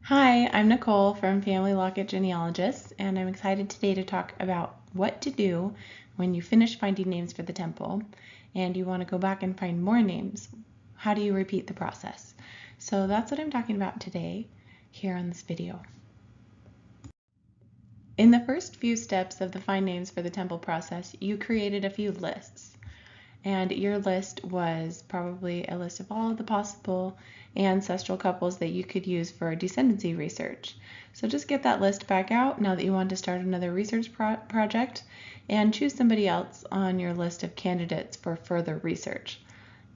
Hi, I'm Nicole from Family Locket Genealogists, and I'm excited today to talk about what to do when you finish finding names for the temple and you want to go back and find more names. How do you repeat the process? So that's what I'm talking about today here on this video. In the first few steps of the find names for the temple process, you created a few lists. And your list was probably a list of all of the possible ancestral couples that you could use for descendancy research. So just get that list back out now that you want to start another research project, and choose somebody else on your list of candidates for further research.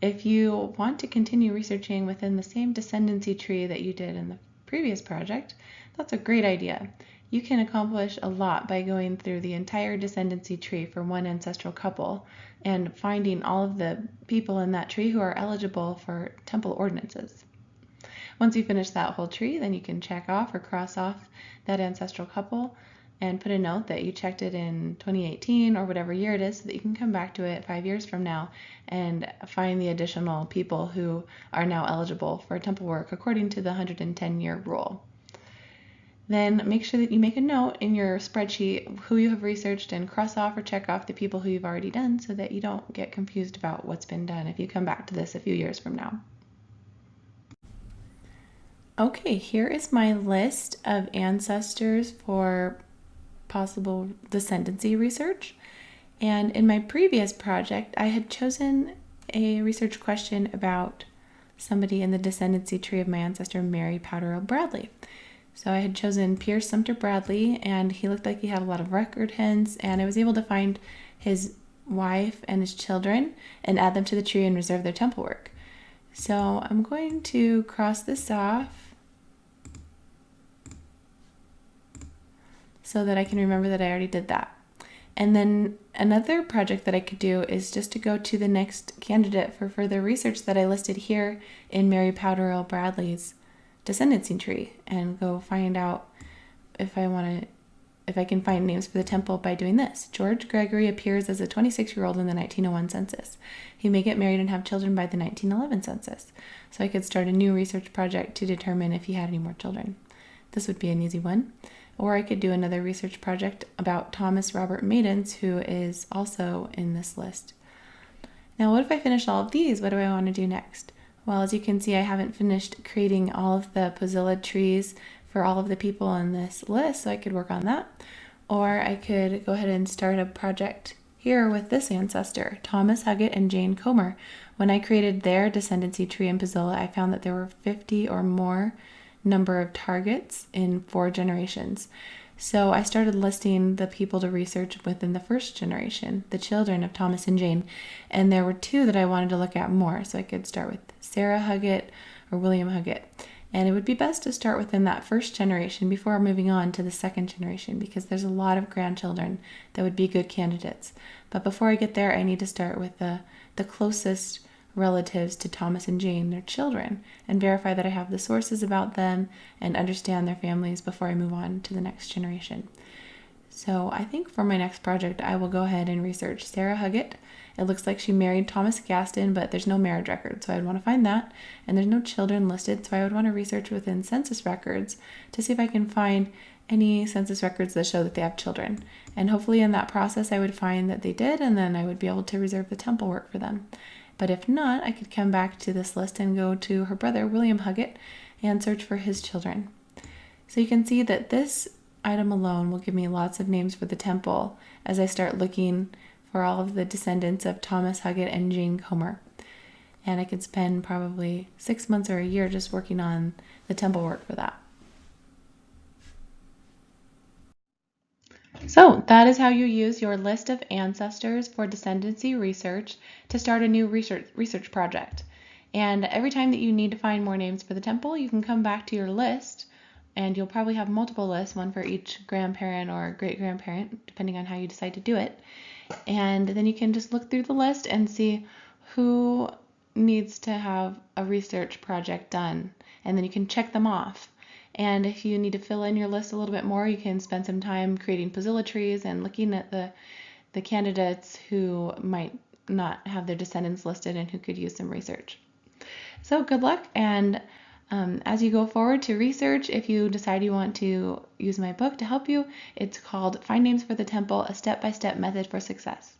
If you want to continue researching within the same descendancy tree that you did in the previous project, that's a great idea. You can accomplish a lot by going through the entire descendancy tree for one ancestral couple and finding all of the people in that tree who are eligible for temple ordinances. Once you finish that whole tree, then you can check off or cross off that ancestral couple and put a note that you checked it in 2018 or whatever year it is, so that you can come back to it 5 years from now and find the additional people who are now eligible for temple work according to the 110-year rule. Then make sure that you make a note in your spreadsheet who you have researched and cross off or check off the people who you've already done, so that you don't get confused about what's been done if you come back to this a few years from now. Okay, here is my list of ancestors for possible descendancy research. And in my previous project, I had chosen a research question about somebody in the descendancy tree of my ancestor, Mary Powderell Bradley. So I had chosen Pierce Sumter Bradley, and he looked like he had a lot of record hens, and I was able to find his wife and his children and add them to the tree and reserve their temple work. So I'm going to cross this off so that I can remember that I already did that. And then another project that I could do is just to go to the next candidate for further research that I listed here in Mary Powderell Bradley's descendancy tree, and go find out if I can find names for the temple by doing this. George Gregory appears as a 26-year-old in the 1901 census. He may get married and have children by the 1911 census. So I could start a new research project to determine if he had any more children. This would be an easy one. Or I could do another research project about Thomas Robert Maidens, who is also in this list. Now, what if I finish all of these? What do I want to do next? Well, as you can see, I haven't finished creating all of the Pozilla trees for all of the people in this list, so I could work on that. Or I could go ahead and start a project here with this ancestor, Thomas Huggett and Jane Comer. When I created their descendancy tree in Pozilla, I found that there were 50 or more number of targets in 4 generations. So I started listing the people to research within the first generation, the children of Thomas and Jane, and there were 2 that I wanted to look at more. So I could start with Sarah Huggett or William Huggett. And it would be best to start within that first generation before moving on to the second generation, because there's a lot of grandchildren that would be good candidates. But before I get there, I need to start with the closest relatives to Thomas and Jane, their children, and verify that I have the sources about them and understand their families before I move on to the next generation. So I think for my next project, I will go ahead and research Sarah Huggett. It looks like she married Thomas Gaston, but there's no marriage record, so I'd want to find that. And there's no children listed, so I would want to research within census records to see if I can find any census records that show that they have children. And hopefully in that process, I would find that they did, and then I would be able to reserve the temple work for them. But if not, I could come back to this list and go to her brother, William Huggett, and search for his children. So you can see that this item alone will give me lots of names for the temple as I start looking for all of the descendants of Thomas Huggett and Jane Comer. And I could spend probably 6 months or a year just working on the temple work for that. So that is how you use your list of ancestors for descendancy research to start a new research project. And every time that you need to find more names for the temple, you can come back to your list, and you'll probably have multiple lists, one for each grandparent or great-grandparent, depending on how you decide to do it. And then you can just look through the list and see who needs to have a research project done, and then you can check them off. And if you need to fill in your list a little bit more, you can spend some time creating Pozilla trees and looking at the candidates who might not have their descendants listed and who could use some research. So good luck, and As you go forward to research, if you decide you want to use my book to help you, it's called Find Names for the Temple, A Step-by-Step Method for Success.